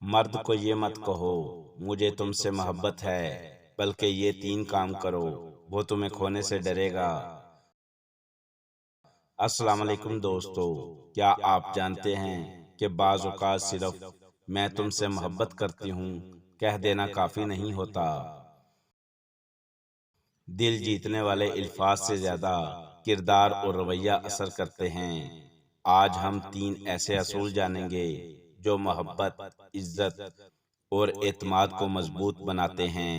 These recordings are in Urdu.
مرد کو یہ مت کہو مجھے تم سے محبت ہے، بلکہ یہ 3 کام کرو، وہ تمہیں کھونے سے ڈرے گا۔ السلام علیکم دوستو، کیا آپ جانتے ہیں کہ بعض اوقات صرف میں تم سے محبت کرتی ہوں کہہ دینا کافی نہیں ہوتا۔ دل جیتنے والے الفاظ سے زیادہ کردار اور رویہ اثر کرتے ہیں۔ آج ہم 3 ایسے اصول جانیں گے جو محبت، عزت اور اعتماد کو مضبوط بناتے ہیں۔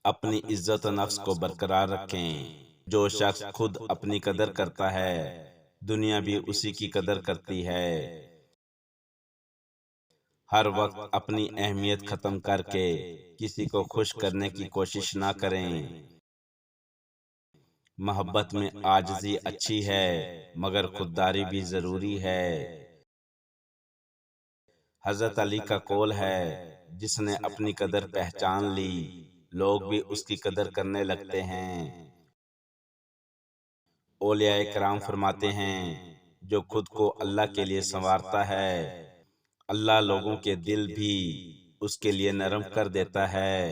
اپنی عزت و نفس کو برقرار رکھیں۔ جو شخص خود اپنی قدر کرتا ہے، دنیا بھی اسی کی قدر کرتی ہے۔ ہر وقت اپنی اہمیت ختم کر کے کسی کو خوش کرنے کی کوشش نہ کریں۔ محبت میں عاجزی اچھی ہے، مگر خودداری بھی ضروری ہے۔ حضرت علی کا قول ہے، جس نے اپنی قدر پہچان لی، لوگ بھی اس کی قدر کرنے لگتے ہیں۔ اولیاء کرام فرماتے ہیں، جو خود کو اللہ کے لیے سنوارتا ہے، اللہ لوگوں کے دل بھی اس کے لیے نرم کر دیتا ہے۔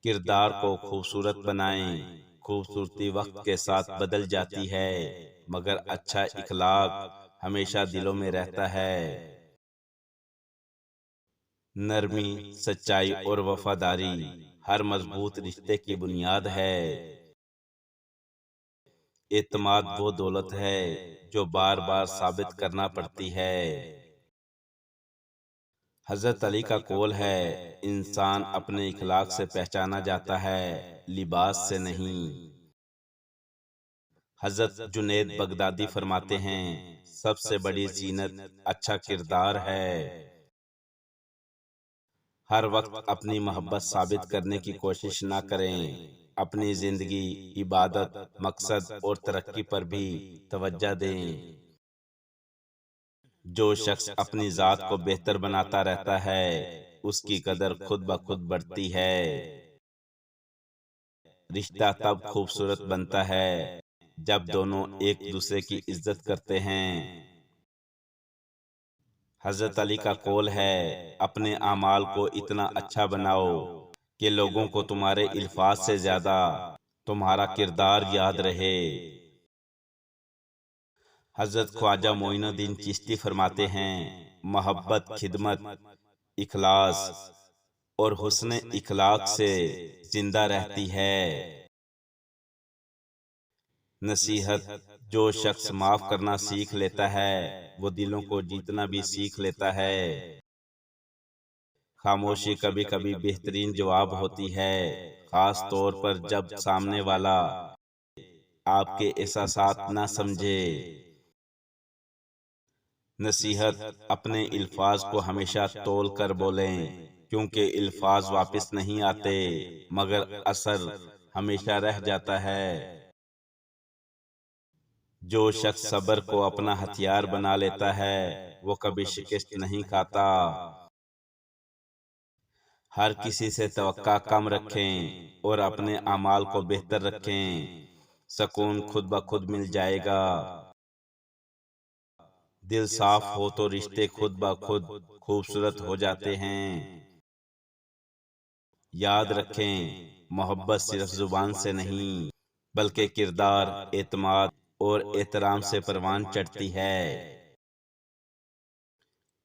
کردار کو خوبصورت بنائیں۔ خوبصورتی وقت کے ساتھ بدل جاتی ہے، مگر اچھا اخلاق ہمیشہ دلوں میں رہتا ہے۔ نرمی، سچائی اور وفاداری ہر مضبوط رشتے کی بنیاد ہے۔ اعتماد وہ دولت ہے جو بار بار ثابت کرنا پڑتی ہے۔ حضرت علی کا قول ہے، انسان اپنے اخلاق سے پہچانا جاتا ہے، لباس سے نہیں۔ حضرت جنید بغدادی فرماتے ہیں، سب سے بڑی زینت اچھا کردار ہے۔ ہر وقت اپنی محبت ثابت کرنے کی کوشش نہ کریں۔ اپنی زندگی، عبادت، مقصد اور ترقی پر بھی توجہ دیں۔ جو شخص اپنی ذات کو بہتر بناتا رہتا ہے، اس کی قدر خود بخود بڑھتی ہے۔ رشتہ تب خوبصورت بنتا ہے جب دونوں ایک دوسرے کی عزت کرتے ہیں۔ حضرت علی کا قول ہے، اپنے اعمال کو اتنا اچھا بناؤ کہ لوگوں کو تمہارے الفاظ سے زیادہ تمہارا کردار یاد رہے۔ حضرت خواجہ معین الدین چشتی فرماتے ہیں، محبت، خدمت، اخلاص اور حسن اخلاق سے زندہ رہتی ہے۔ نصیحت، جو شخص معاف کرنا سیکھ لیتا ہے، وہ دلوں کو جیتنا بھی سیکھ لیتا ہے۔ خاموشی کبھی کبھی بہترین جواب ہوتی ہے، خاص طور پر جب سامنے والا آپ کے احساسات نہ سمجھے۔ نصیحت، اپنے الفاظ کو ہمیشہ تول کر بولیں، کیونکہ الفاظ واپس نہیں آتے، مگر اثر ہمیشہ رہ جاتا ہے۔ جو شخص صبر کو اپنا ہتھیار بنا لیتا ہے، وہ کبھی شکست نہیں کھاتا۔ ہر کسی سے توقع کم رکھیں اور اپنے اعمال کو بہتر رکھیں، سکون خود بخود مل جائے گا۔ دل صاف ہو تو رشتے خود بخود خوبصورت ہو جاتے ہیں۔ یاد رکھیں، محبت صرف زبان سے نہیں، بلکہ کردار، اعتماد اور احترام سے پروان چڑھتی ہے۔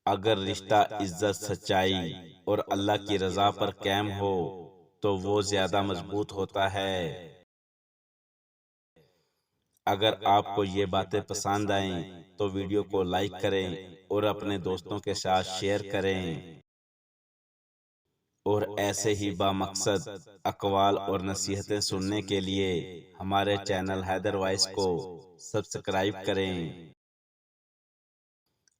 اگر رشتہ عزت، سچائی اور اللہ کی رضا پر قائم ہو تو وہ زیادہ مضبوط ہوتا ہے۔ اگر آپ کو یہ باتیں پسند آئیں تو ویڈیو کو لائک کریں اور اپنے دوستوں کے ساتھ شیئر کریں، اور ایسے ہی بامقصد اقوال اور نصیحتیں سننے کے لیے ہمارے چینل حیدر وائس کو سبسکرائب کریں۔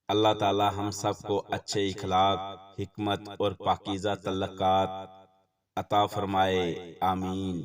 اللہ تعالی ہم سب کو اچھے اخلاق، حکمت اور پاکیزہ تعلقات عطا فرمائے، آمین۔